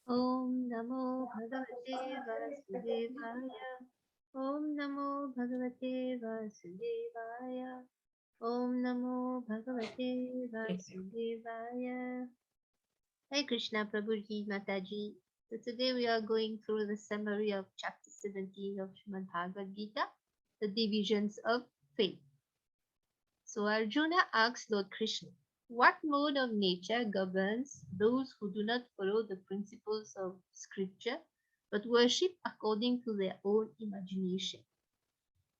Om Namo Bhagavate Vasudevaya. Om Namo Bhagavate Vasudevaya. Om Namo Bhagavate Vasudevaya. Hey Krishna Prabhuji Mataji. So today we are going through the summary of chapter 17 of Srimad Bhagavad Gita, the divisions of faith. So Arjuna asks Lord Krishna, what mode of nature governs those who do not follow the principles of scripture but worship according to their own imagination?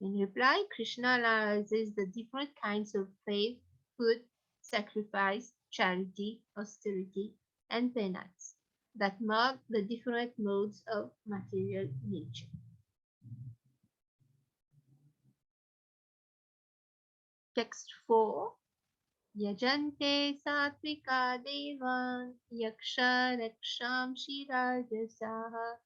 In reply, Krishna analyzes the different kinds of faith, food, sacrifice, charity, austerity, and penance that mark the different modes of material nature. Text 4. Yajante satvika devan yaksha rakshamshi rajasaha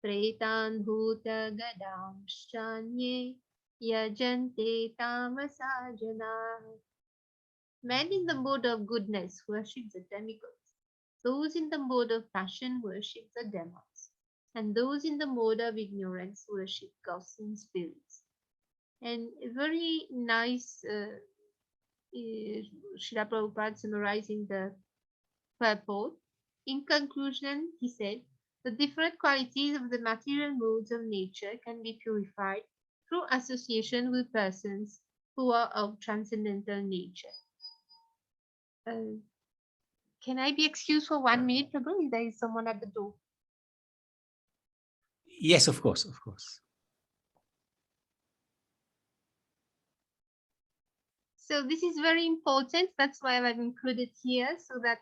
pretan bhuta gadamshanye yajante tamasa janaha. Men in the mode of goodness worship the demigods. Those in the mode of passion worship the demons. And those in the mode of ignorance worship ghosts and spirits. And a very nice Srila Prabhupada summarizing the purport. In conclusion, he said, the different qualities of the material modes of nature can be purified through association with persons who are of transcendental nature. Can I be excused for 1 minute, Prabhu? There is someone at the door. Yes, of course, of course. So this is very important. That's why I've included here so that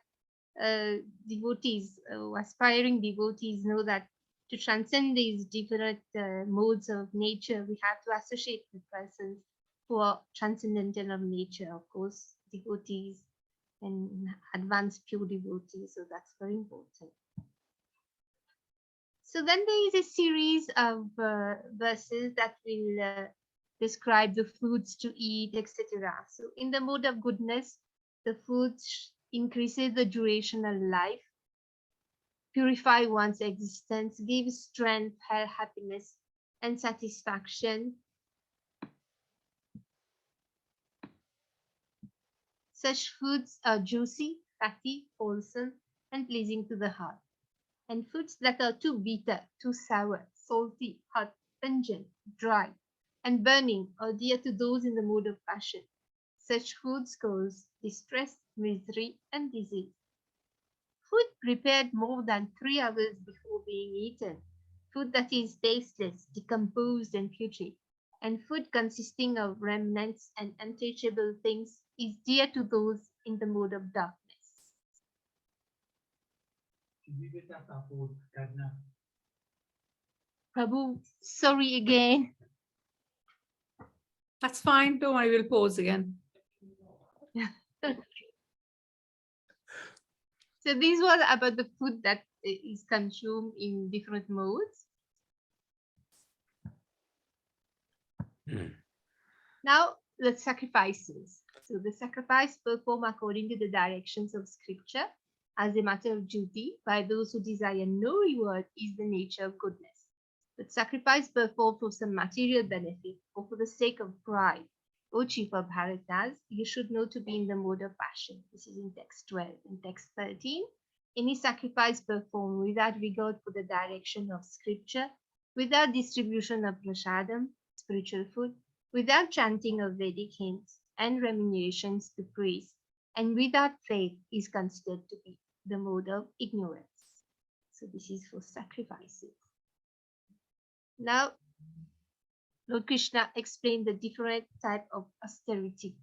devotees, aspiring devotees know that to transcend these different modes of nature, we have to associate with persons who are transcendental of nature, of course, devotees and advanced pure devotees. So that's very important. So then there is a series of verses that will describe the foods to eat, etc. So in the mode of goodness, the foods increases the duration of life, purify one's existence, gives strength, health, happiness, and satisfaction. Such foods are juicy, fatty, wholesome, and pleasing to the heart. And foods that are too bitter, too sour, salty, hot, pungent, dry, and burning are dear to those in the mood of passion. Such foods cause distress, misery, and disease. Food prepared more than 3 hours before being eaten, food that is tasteless, decomposed, and putrid, and food consisting of remnants and untouchable things is dear to those in the mode of darkness. Prabhu, sorry again. That's fine. Don't worry, we'll pause again. So this was about the food that is consumed in different modes. Now the sacrifices. So the sacrifice performed according to the directions of scripture as a matter of duty by those who desire no reward is the nature of goodness. But sacrifice performed for some material benefit or for the sake of pride, O chief of Bharatas, you should know to be in the mode of passion. This is in text 12. In text 13, any sacrifice performed without regard for the direction of scripture, without distribution of prasadam, spiritual food, without chanting of Vedic hymns and remunerations to priests, and without faith is considered to be the mode of ignorance. So this is for sacrifices. Now, Lord Krishna explained the different type of austerity.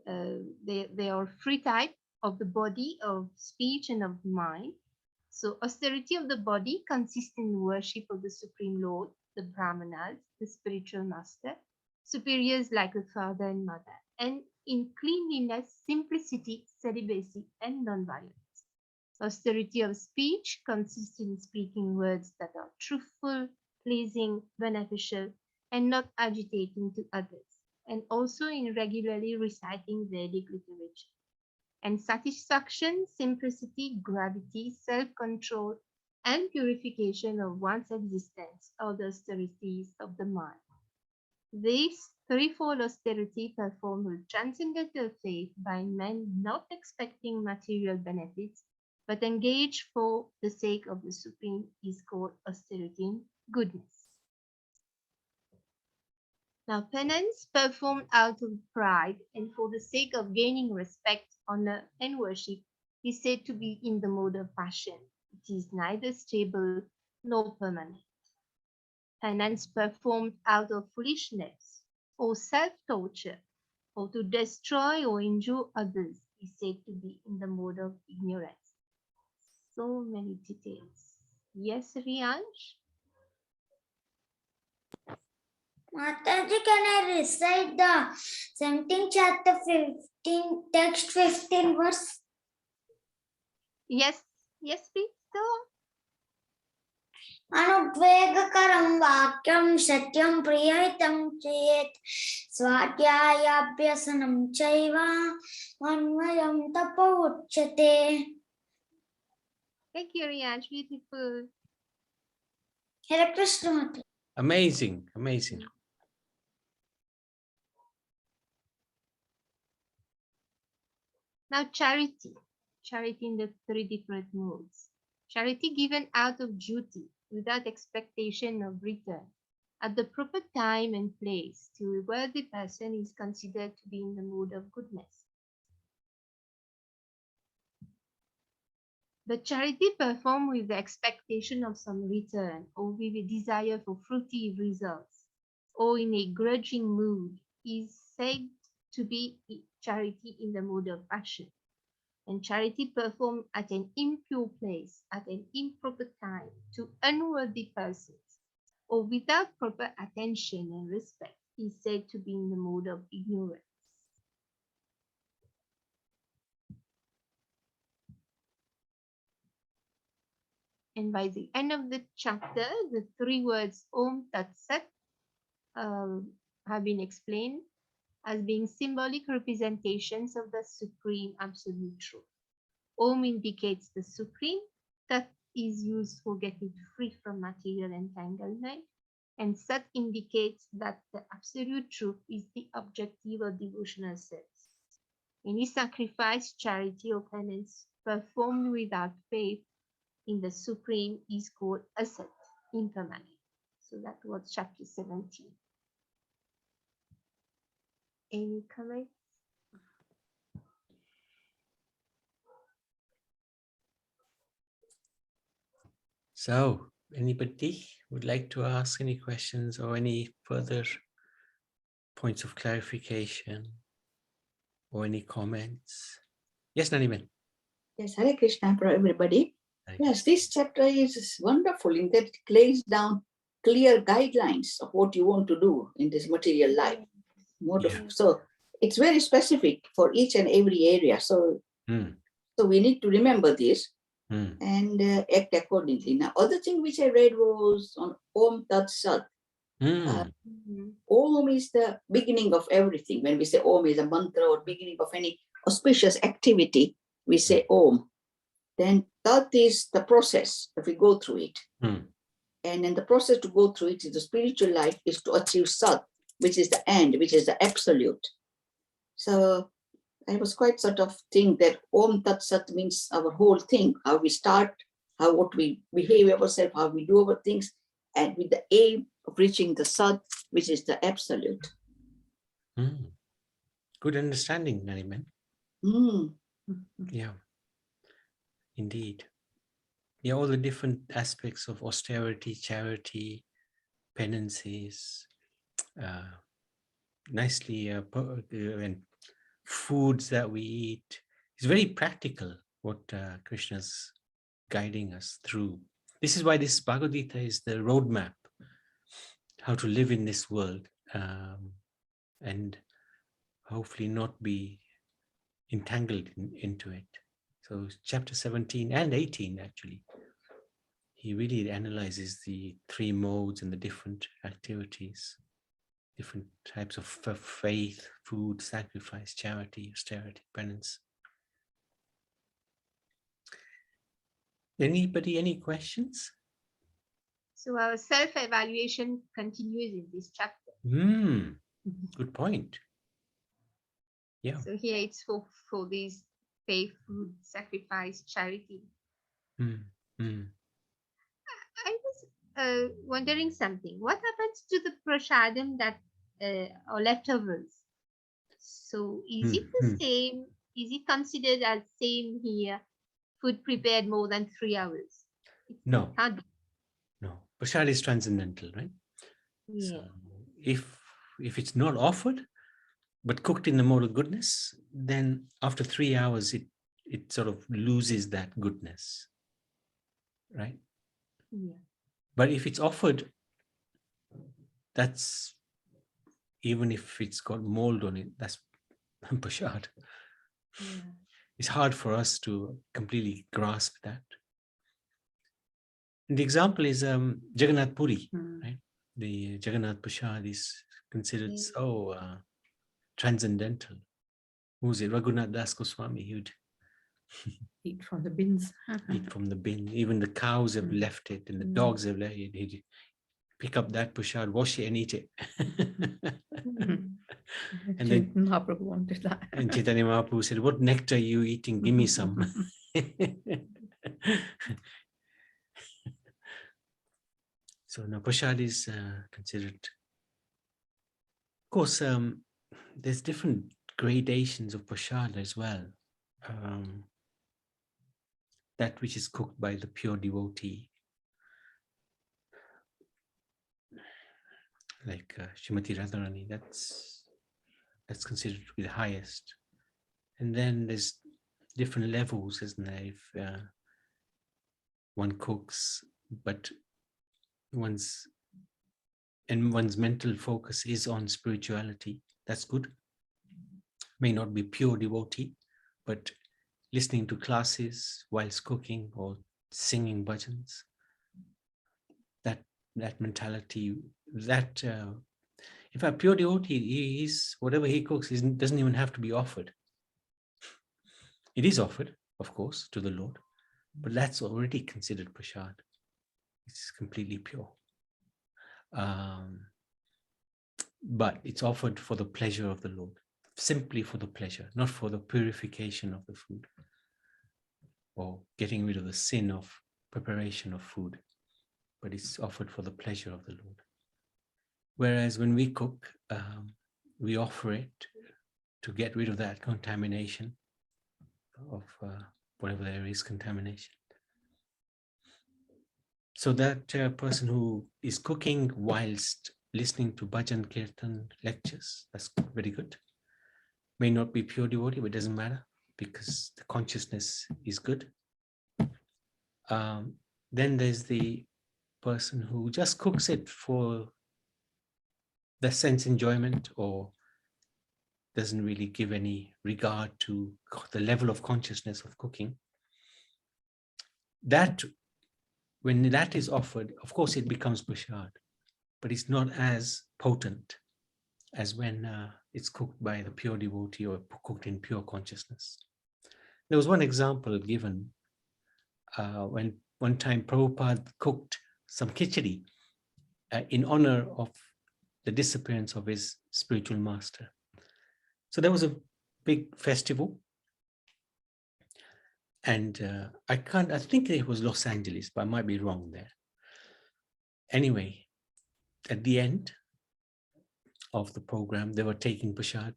They are three types of the body, of speech, and of mind. So austerity of the body consists in worship of the Supreme Lord, the Brahmanas, the spiritual master, superiors like the father and mother, and in cleanliness, simplicity, celibacy, and non-violence. Austerity of speech consists in speaking words that are truthful, pleasing, beneficial, and not agitating to others, and also in regularly reciting Vedic literature. And satisfaction, simplicity, gravity, self-control, and purification of one's existence or the austerities of the mind. This threefold austerity performed with transcendental faith by men not expecting material benefits but engaged for the sake of the Supreme is called austerity in goodness. Now, penance performed out of pride and for the sake of gaining respect, honor, and worship is said to be in the mode of passion. It is neither stable nor permanent. Penance performed out of foolishness or self-torture or to destroy or injure others is said to be in the mode of ignorance. So many details. Yes, Riansh? Mataji, can I recite the 17th chapter 15, text 15 verse? Yes, yes, please. Go on. अनुद्वेगकरं वाक्यं सत्यं प्रियहितं चेत् स्वाध्यायाभ्यसनं चैव अन्वयं तप उच्यते. Thank you, Riansh. Beautiful. Hare Krishna Mataji. Amazing, amazing. Now, charity. Charity in the three different modes. Charity given out of duty without expectation of return at the proper time and place to a worthy person is considered to be in the mood of goodness. But charity performed with the expectation of some return or with a desire for fruity results or in a grudging mood is said to be charity in the mood of passion. And charity performed at an impure place, at an improper time, to unworthy persons, or without proper attention and respect, is said to be in the mode of ignorance. And by the end of the chapter, the three words Om Tat Sat have been explained as being symbolic representations of the Supreme Absolute Truth. Om indicates the Supreme, Tat is used for getting free from material entanglement, and Sat indicates that the Absolute Truth is the objective of devotional service. Any sacrifice, charity, or penance performed without faith in the Supreme is called Asat, impermanent. So that was chapter 17. Any comments? So, anybody would like to ask any questions or any further points of clarification or any comments? Yes, Naniman. Yes, Hare Krishna for everybody. Thank Yes, this chapter is wonderful in that it lays down clear guidelines of what you want to do in this material life. So it's very specific for each and every area. So, so we need to remember this and act accordingly. Now, other thing which I read was on Om Tat Sat. Om is the beginning of everything. When we say Om is a mantra or beginning of any auspicious activity, we say Om. Then Tat is the process that we go through it. And in the process to go through it in the spiritual life is to achieve Sat, which is the end, which is the absolute. So I was quite sort of think that Om Tat Sat means our whole thing, how we start, what we behave ourselves, how we do our things, and with the aim of reaching the Sat, which is the absolute. Good understanding, Nariman. Yeah, indeed. Yeah, all the different aspects of austerity, charity, penances, nicely and foods that we eat. It's very practical what Krishna's guiding us through. This is why this Bhagavad Gita is the roadmap, how to live in this world and hopefully not be entangled into it. So chapter 17 and 18, actually, he really analyzes the three modes and the different activities, different types of faith, food, sacrifice, charity, austerity, penance. Anybody, any questions? So our self-evaluation continues in this chapter. Good point. Yeah. So here it's for these faith, food, sacrifice, charity. Mm, mm. I was wondering something. What happens to the prasadam that or leftovers? So is it the same? Is it considered as same here? Food prepared more than 3 hours? No. Can't be. No. Prasad is transcendental, right? Yeah. So if it's not offered, but cooked in the mode of goodness, then after 3 hours, it sort of loses that goodness, right? Yeah. But if it's offered, that's, even if it's got mold on it, that's prasad. Yeah. It's hard for us to completely grasp that. And the example is Jagannath Puri, right? The Jagannath Prasad is considered so transcendental. Who's it? Raghunath Das Goswami. He would Eat from the bins. eat from the bin. Even the cows have left it, and the dogs have left it. He'd pick up that prasad, wash it, and eat it. And then Mahaprabhu wanted that. and Chaitanya Mahaprabhu said, "What nectar are you eating? Give me some." So now prasad is considered. Of course, there's different gradations of prasad as well. That which is cooked by the pure devotee, like Srimati Radharani, that's considered to be the highest. And then there's different levels, isn't there? If one cooks, but one's mental focus is on spirituality, that's good. May not be pure devotee, but listening to classes whilst cooking or singing bhajans, that mentality, that if a pure devotee, he's whatever he cooks doesn't even have to be offered. It is offered, of course, to the Lord, but that's already considered prasad. It's completely pure. But it's offered for the pleasure of the Lord, simply for the pleasure, not for the purification of the food or getting rid of the sin of preparation of food, but it's offered for the pleasure of the Lord. Whereas when we cook, we offer it to get rid of that contamination of whatever there is contamination. So that person who is cooking whilst listening to bhajan, kirtan, lectures, that's very good. May not be pure devotee, but it doesn't matter because the consciousness is good. Then there's the person who just cooks it for the sense enjoyment or doesn't really give any regard to the level of consciousness of cooking. That, when that is offered, of course it becomes prasad, but it's not as potent as when it's cooked by the pure devotee or cooked in pure consciousness. There was one example given when one time Prabhupada cooked some khichdi in honor of the disappearance of his spiritual master. So there was a big festival, and I think it was Los Angeles, but I might be wrong there. Anyway, at the end of the program, they were taking prasad,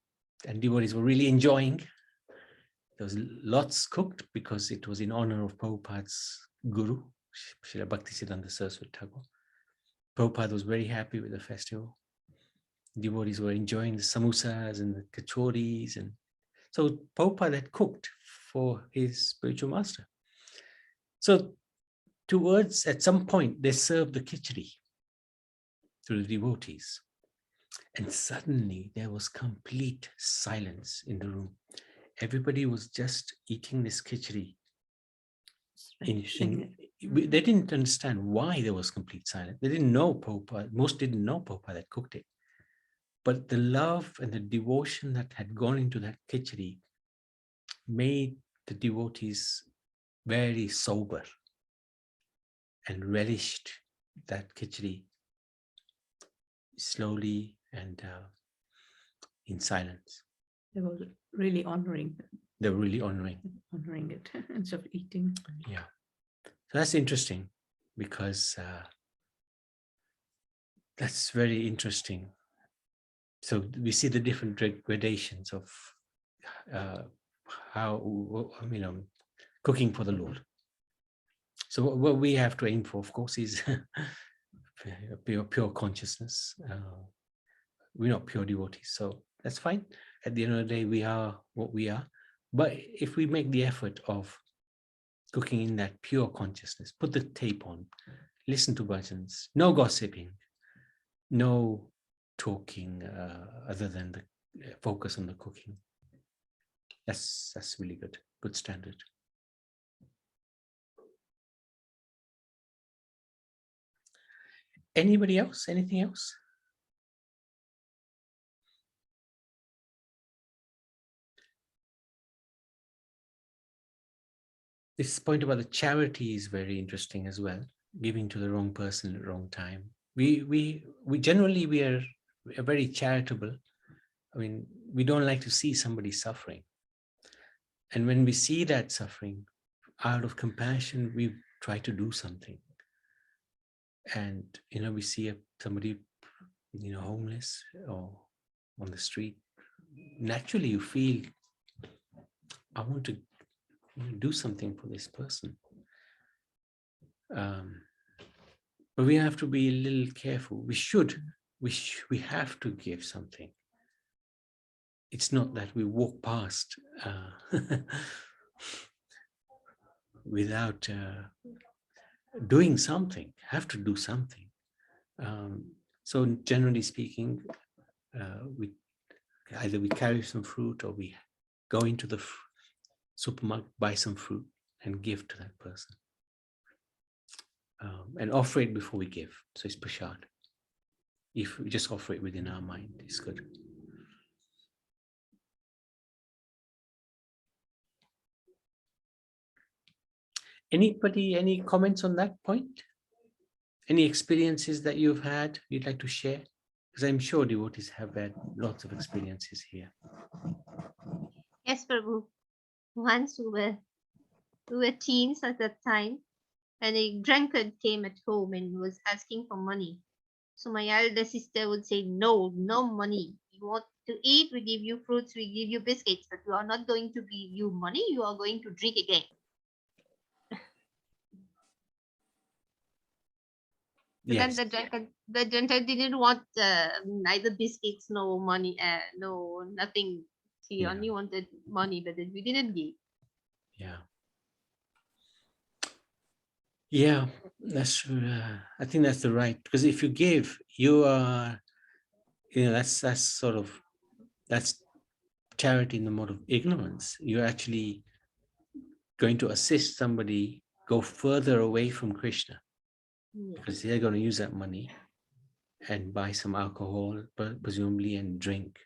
and devotees were really enjoying. There was lots cooked because it was in honor of Prabhupada's guru, Srila Bhaktisiddhanta Saraswati Thakur. Prabhupada was very happy with the festival. Devotees were enjoying the samosas and the kachoris, and so Prabhupada had cooked for his spiritual master. So at some point, they served the khichdi to the devotees, and suddenly there was complete silence in the room. Everybody was just eating this khichdi. They didn't understand why there was complete silence. They didn't know Prabhupada. Most didn't know Prabhupada had cooked it. But the love and the devotion that had gone into that khichdi made the devotees very sober. and relished that khichdi slowly and in silence. They were really honoring They're really honoring. it instead of eating. Yeah. So that's interesting because that's very interesting. So we see the different gradations of how, cooking for the Lord. So what we have to aim for, of course, is pure consciousness. We're not pure devotees, so that's fine. At the end of the day, we are what we are. But if we make the effort of cooking in that pure consciousness, put the tape on, listen to bhajans, no gossiping, no talking other than the focus on the cooking. That's really good standard. Anybody else? Anything else? This point about the charity is very interesting as well. Giving to the wrong person at the wrong time. We generally we are very charitable. I mean, we don't like to see somebody suffering. And when we see that suffering, out of compassion, we try to do something. And we see somebody homeless or on the street. Naturally, you feel, I want to do something for this person. But we have to be a little careful. We have to give something. It's not that we walk past without doing something. Have to do something. So generally speaking, we either we carry some fruit or we go into the supermarket, buy some fruit and give to that person. And offer it before we give. So it's prashad. If we just offer it within our mind, it's good. Anybody, any comments on that point? Any experiences that you've had you'd like to share? Because I'm sure devotees have had lots of experiences here. Yes, Prabhu. Once we were teens at that time, and a drunkard came at home and was asking for money. So my elder sister would say, no money. You want to eat, we give you fruits, we give you biscuits, but we are not going to give you money, you are going to drink again. Yes. Then the drunkard didn't want neither biscuits, no money, no nothing. He only wanted money, but then we didn't give. Yeah, that's I think that's the right, because if you give, you are, that's charity in the mode of ignorance. You're actually going to assist somebody go further away from Krishna, because they're going to use that money and buy some alcohol, presumably, and drink.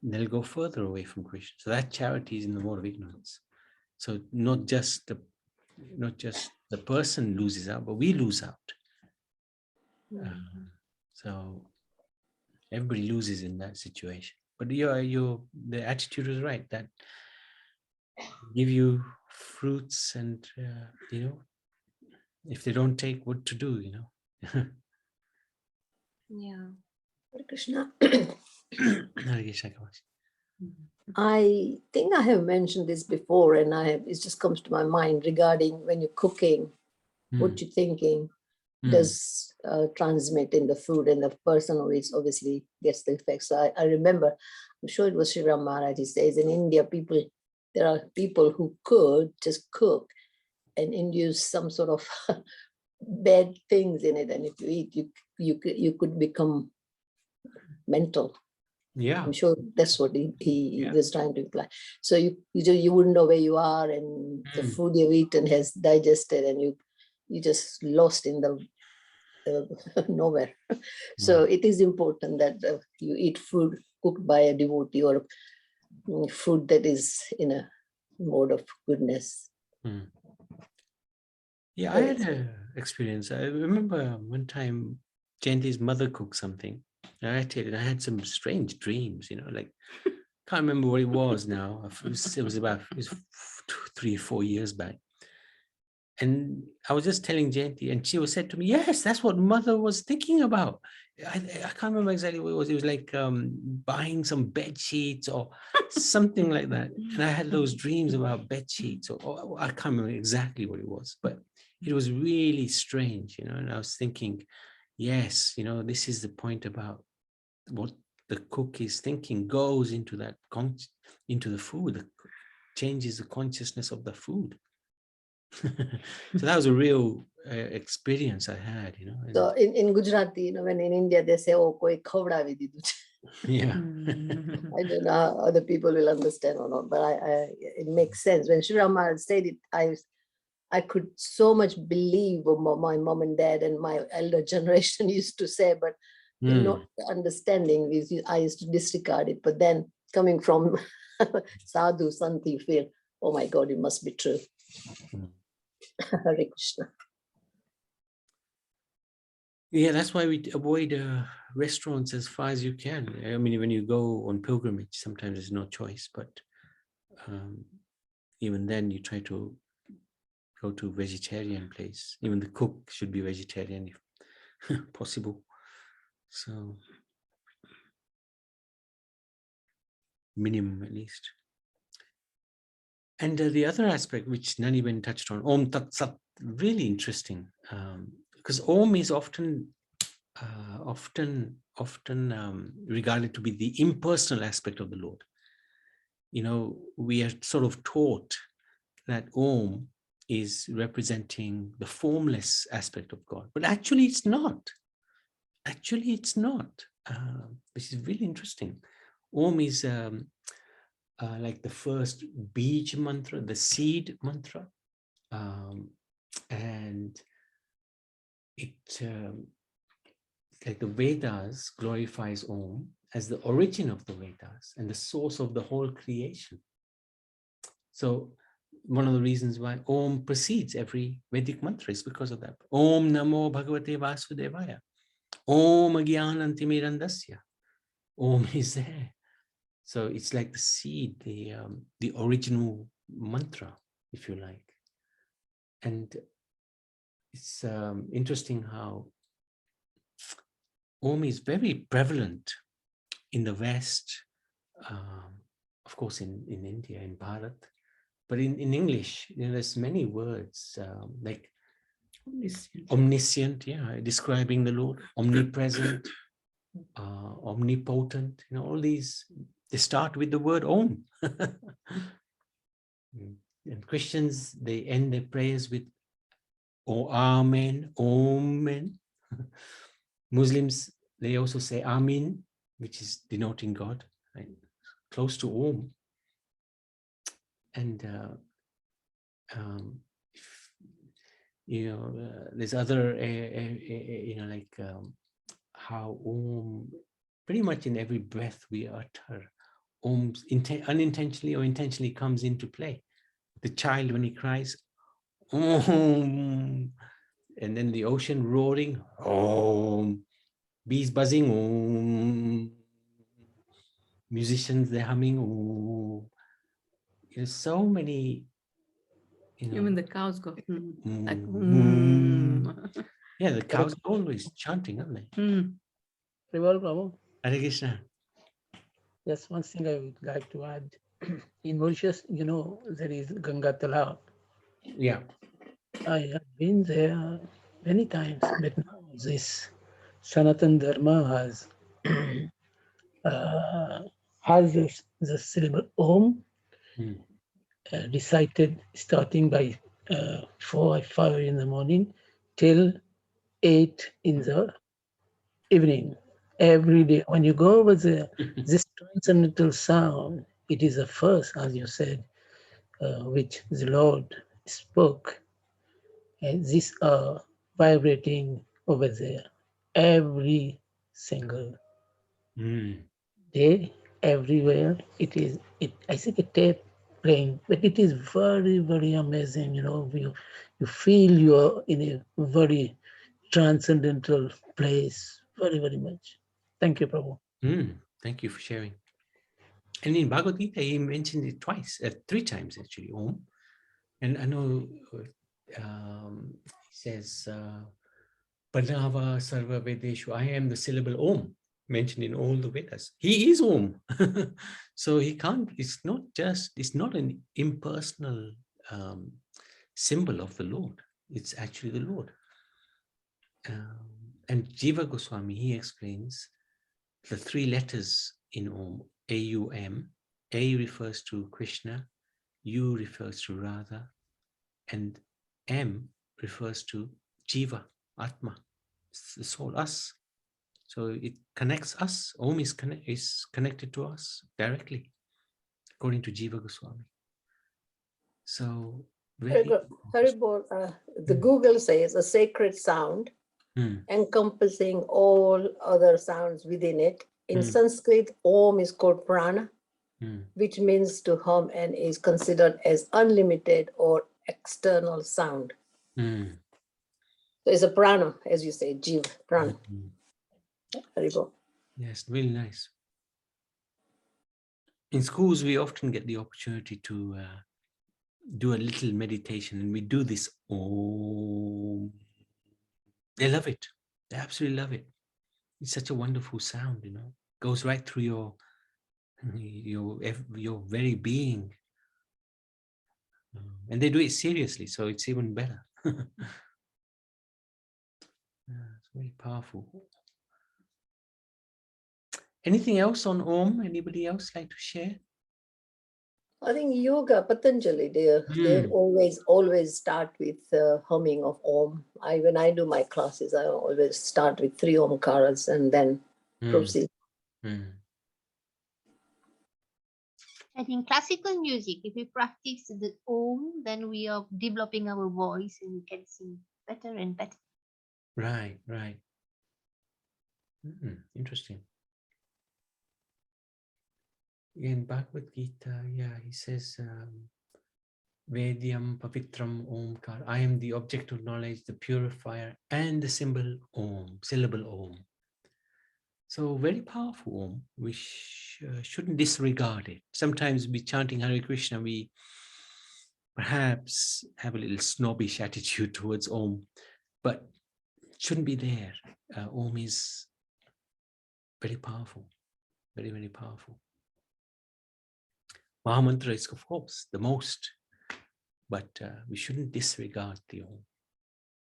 And they'll go further away from Krishna. So that charity is in the mode of ignorance. So not just the person loses out, but we lose out. So everybody loses in that situation. But the attitude is right, that give you fruits and if they don't take, what to do, Yeah. Hare Krishna. Hare Krishna, Kamash. I think I have mentioned this before, and it just comes to my mind regarding when you're cooking, what you're thinking does transmit in the food, and the person who eats obviously gets the effect. So I remember, I'm sure it was Sri Ram Maharaj, he says in India, there are people who could just cook and induce some sort of bad things in it, and if you eat, you could become mental. Yeah. I'm sure that's what he was trying to imply. So you wouldn't know where you are, and the food you've eaten has digested, and you just lost in the nowhere. So it is important that you eat food cooked by a devotee, or food that is in a mode of goodness. Yeah, I had an experience. I remember one time Jayanti's mother cooked something. And I had some strange dreams, like can't remember what it was now. It was about 3 or 4 years back. And I was just telling Jayanti, and she was said to me, yes, that's what mother was thinking about. I can't remember exactly what it was. It was like buying some bed sheets or something like that. And I had those dreams about bed sheets, or I can't remember exactly what it was, but it was really strange, and I was thinking, yes, this is the point about what the cook is thinking goes into that, into the food, changes the consciousness of the food. So that was a real experience I had, and So in Gujarati, when in India they say, "Oh, koi khavdavi didu chhe." yeah. I don't know how other people will understand or not, but it makes sense. When Sri Rama said it, I could so much believe what my mom and dad and my elder generation used to say, but not understanding is I used to disregard it. But then coming from sadhu, santi, you feel, oh my God, it must be true. Hare Krishna. Yeah, that's why we avoid restaurants as far as you can. I mean, when you go on pilgrimage, sometimes there's no choice, but even then you try to go to vegetarian place. Even the cook should be vegetarian if possible. So minimum at least. And the other aspect which Naniben touched on, Om Tat Sat, really interesting, because Om is often regarded to be the impersonal aspect of the Lord. We are sort of taught that Om is representing the formless aspect of God, but actually it's not. Actually, it's not, which is really interesting. Om is like the first Bij mantra, the seed mantra, and it like the Vedas glorifies Om as the origin of the Vedas and the source of the whole creation. So one of the reasons why Om precedes every Vedic mantra is because of that. Om Namo Bhagavate Vasudevaya. Om Agyanantimirandasya. Om is there. So it's like the seed, the original mantra, if you like. And it's interesting how Om is very prevalent in the West, of course in India, in Bharat, but in English, there's many words like omniscient, yeah, describing the Lord, omnipresent, omnipotent, all these, they start with the word Om. And Christians, they end their prayers with "Oh, Amen, Amen." Muslims, they also say Amin, which is denoting God, right? Close to Om. And there's other, like how Om, pretty much in every breath we utter, Om unintentionally or intentionally comes into play. The child, when he cries, Om, and then the ocean roaring, Om, bees buzzing, Om, musicians, they're humming, Om. There's so many, Even the cows go, like, yeah, the cows are always chanting, aren't they? Rival Prabhu. Hare Krishna. Just one thing I would like to add. In Mauritius, there is Ganga Talab. Yeah. I have been there many times, but now this Sanatan Dharma has the syllable Om recited starting by 4 or 5 in the morning till 8 in the evening. Every day, when you go over this transcendental sound, it is the first, as you said, which the Lord spoke. And these are vibrating over there every single day, everywhere. I think a tape playing, but it is very, very amazing. You feel you're in a very transcendental place, very, very much. Thank you, Prabhu. Thank you for sharing. And in Bhagavad Gita, he mentioned it twice, 3 times actually, Om. And I know he says, Pranava Sarva Vedeshu, I am the syllable Om, mentioned in all the Vedas. He is Om. So he can't, it's not an impersonal symbol of the Lord. It's actually the Lord. And Jiva Goswami, he explains the 3 letters in Om, A-U-M. A refers to Krishna, U refers to Radha, and M refers to Jiva, Atma, the soul, us. So it connects us. Om is connected to us directly, according to Jiva Goswami. So very the Google says a sacred sound encompassing all other sounds within it. In Sanskrit, Om is called prana, which means to hum and is considered as unlimited or external sound. So it's a prana, as you say, jiva, prana. Haribo. Yes, really nice. In schools, we often get the opportunity to do a little meditation, and we do this. Om. They love it. They absolutely love it. It's such a wonderful sound, goes right through your very being. And they do it seriously, so it's even better. It's very powerful. Anything else on Om? Anybody else like to share? I think yoga, Patanjali, they always start with humming of Om. When I do my classes, I always start with 3 Omkaras and then proceed. And in classical music, if we practice the Om, then we are developing our voice and we can sing better and better. Right. Interesting. In Bhagavad Gita, he says, Vedyam Pavitram Omkar. I am the object of knowledge, the purifier, and the syllable Om. So very powerful Om. We shouldn't disregard it. Sometimes we chanting Hare Krishna, we perhaps have a little snobbish attitude towards Om, but it shouldn't be there. Om is very powerful, very, very powerful. Mahamantra is, of course, the most, but we shouldn't disregard the Om.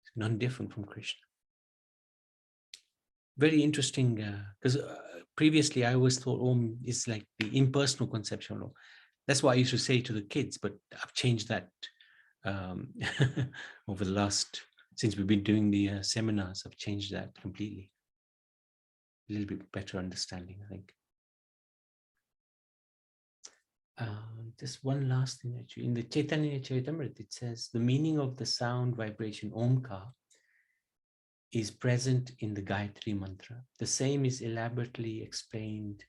It's none different from Krishna. Very interesting, because previously I always thought Om is like the impersonal conception of Om. That's what I used to say to the kids, but I've changed that over the last, since we've been doing the seminars, I've changed that completely. A little bit better understanding, I think. Just one last thing, actually. In the Chaitanya Charitamrita, it says the meaning of the sound vibration Omkar is present in the Gayatri mantra. The same is elaborately explained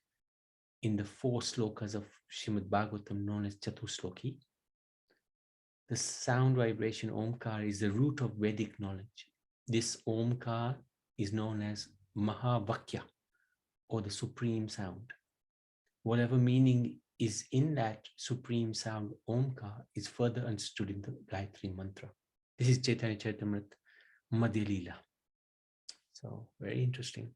in the 4 slokas of Srimad Bhagavatam known as Chatusloki. The sound vibration Omkar is the root of Vedic knowledge. This Omkar is known as Mahavakya, or the supreme sound. Whatever meaning is in that supreme sound Omkar is further understood in the Gayatri mantra. This is Chaitanya Charitamrita Madhya Leela. So very interesting.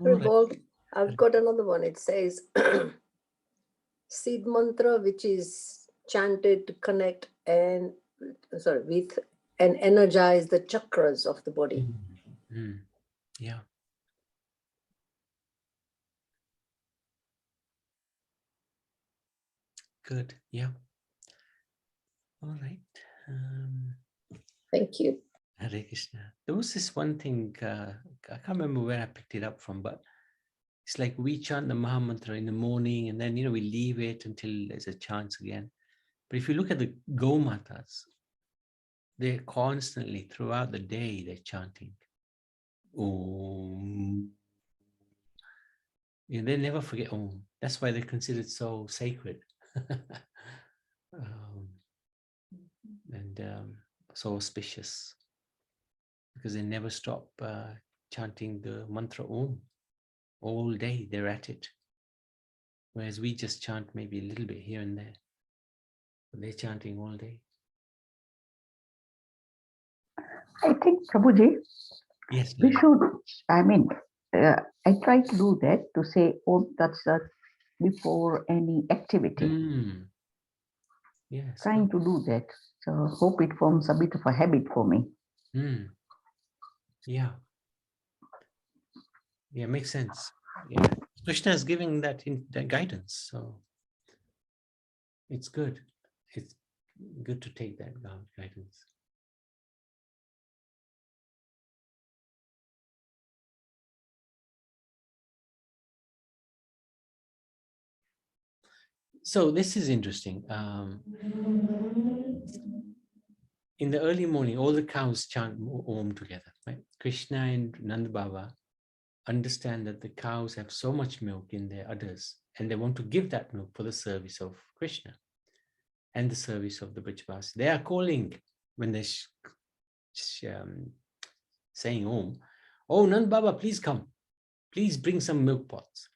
I've got another one. It says seed mantra, which is chanted to connect with and energize the chakras of the body. Yeah. Good. Yeah. All right. Thank you. Hare Krishna. There was this one thing, I can't remember where I picked it up from, but it's like we chant the Maha Mantra in the morning and then, we leave it until there's a chance again. But if you look at the Gomatas, they're constantly throughout the day, they're chanting. Om. They never forget Om. That's why they're considered so sacred. And so auspicious, because they never stop chanting the mantra Om. All day they're at it. Whereas we just chant maybe a little bit here and there. But they're chanting all day. I think, Prabhuji, Yes. we should, I mean, I try to do that, to say Om Tat Sat before any activity. Yes. Trying to do that. So hope it forms a bit of a habit for me. Yeah. Yeah, makes sense. Yeah. Krishna is giving that guidance. So it's good. It's good to take that guidance. So this is interesting. In the early morning, all the cows chant Om together, right? Krishna and Nanda Baba understand that the cows have so much milk in their udders, and they want to give that milk for the service of Krishna and the service of the Brajavasi. They are calling when they're saying Om, "Oh, Nanda Baba, please come. Please bring some milk pots."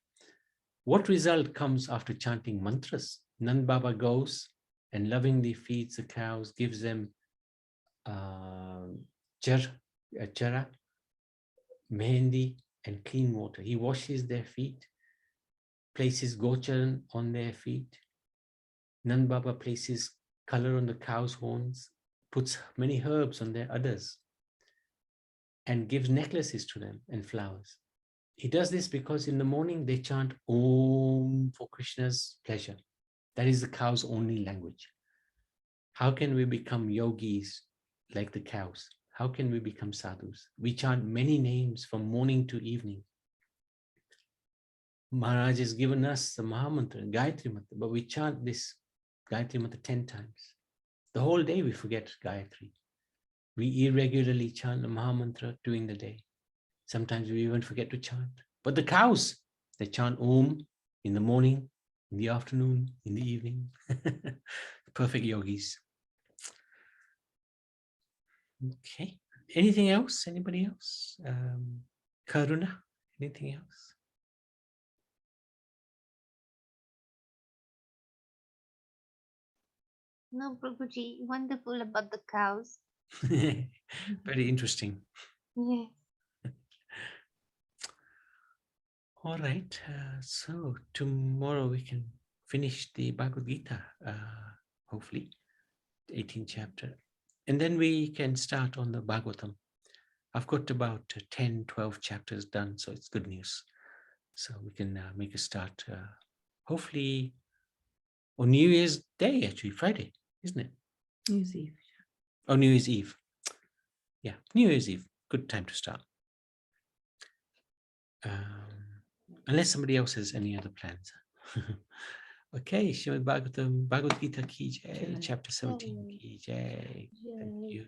What result comes after chanting mantras? Nanda Baba goes and lovingly feeds the cows, gives them chara, mehendi, and clean water. He washes their feet, places gocharan on their feet. Nanda Baba places color on the cow's horns, puts many herbs on their udders, and gives necklaces to them and flowers. He does this because in the morning they chant Om for Krishna's pleasure. That is the cow's only language. How can we become yogis like the cows? How can we become sadhus? We chant many names from morning to evening. Maharaj has given us the Mahamantra, Gayatri Mantra, but we chant this Gayatri Mantra 10 times. The whole day we forget Gayatri. We irregularly chant the Mahamantra during the day. Sometimes we even forget to chant. But the cows, they chant Om in the morning, in the afternoon, in the evening. Perfect yogis. Okay. Anything else? Anybody else? Karuna, anything else? No, Prabhuji, wonderful about the cows. Very interesting. Yeah. All right. So tomorrow we can finish the Bhagavad Gita, hopefully, 18th chapter. And then we can start on the Bhagavatam. I've got about 10, 12 chapters done, so it's good news. So we can make a start, hopefully, on New Year's Day, actually, Friday, isn't it? New Year's Eve. Oh, New Year's Eve. Yeah, New Year's Eve. Good time to start. Unless somebody else has any other plans. Okay, Srimad Bhagavatam, Bhagavad Gita ki jai, chapter 17 ki jai. Thank you.